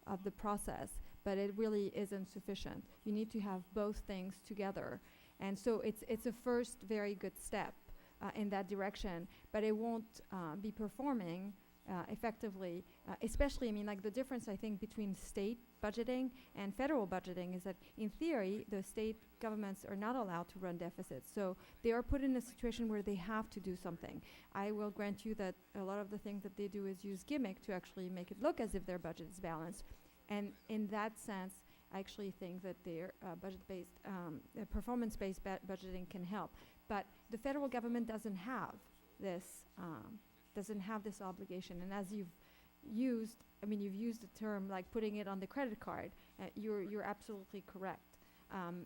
of the process, but it really isn't sufficient. You need to have both things together. And so it's a first very good step in that direction, but it won't be performing effectively, especially, I mean, like the difference, I think, between state budgeting and federal budgeting is that in theory, the state governments are not allowed to run deficits. So they are put in a situation where they have to do something. I will grant you that a lot of the things that they do is use gimmick to actually make it look as if their budget is balanced. And in that sense, I actually think that their budget-based, performance-based budgeting can help. But the federal government doesn't have this obligation. And as you've used the term like putting it on the credit card. You're absolutely correct.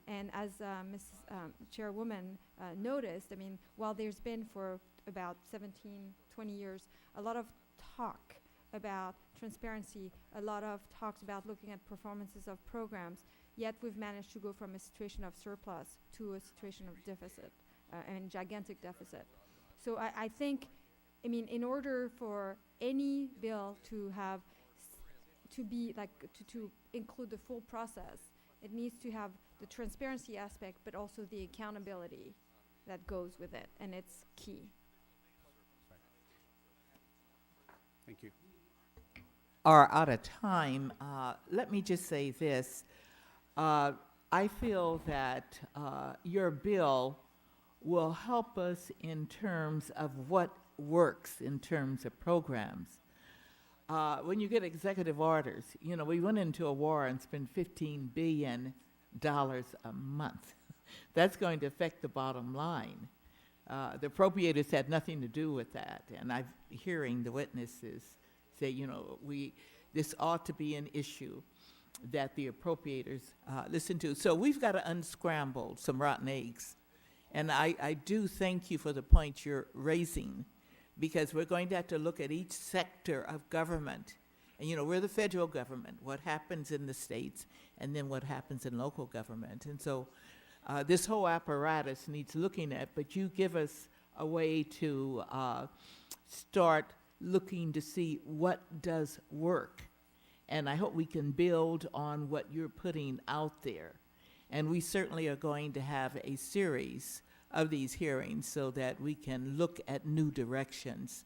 And as Mrs. Chairwoman noticed, I mean, while there's been for about 17, 20 years a lot of talk about transparency, a lot of talks about looking at performances of programs, yet we've managed to go from a situation of surplus to a situation of deficit, and gigantic deficit. So I think, I mean, in order for any bill to have to be like to include the full process, it needs to have the transparency aspect, but also the accountability that goes with it, and it's key. Thank you. Are out of time. Let me just say this. I feel that your bill will help us in terms of what works in terms of programs. When you get executive orders, you know, we went into a war and spent $15 billion a month. That's going to affect the bottom line. The appropriators had nothing to do with that, and I'm hearing the witnesses say, you know, this ought to be an issue that the appropriators listen to. So we've got to unscramble some rotten eggs. And I do thank you for the point you're raising, because we're going to have to look at each sector of government. And, you know, we're the federal government, what happens in the states, and then what happens in local government. And so this whole apparatus needs looking at, but you give us a way to start looking to see what does work. And I hope we can build on what you're putting out there. And we certainly are going to have a series of these hearings so that we can look at new directions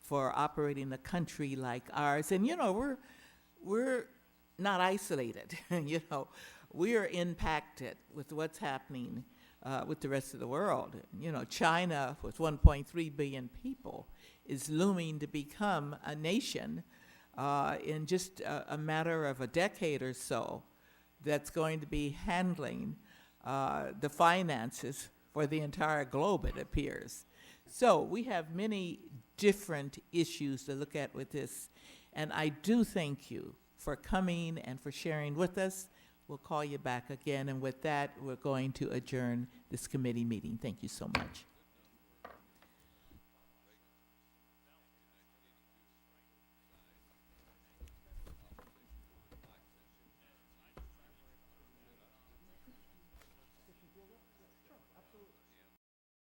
for operating a country like ours. And, you know, we're not isolated. You know, we are impacted with what's happening with the rest of the world. You know, China, with 1.3 billion people, is looming to become a nation in just a matter of a decade or so that's going to be handling the finances for the entire globe, it appears. So we have many different issues to look at with this, and I do thank you for coming and for sharing with us. We'll call you back again, and with that, we're going to adjourn this committee meeting. Thank you so much.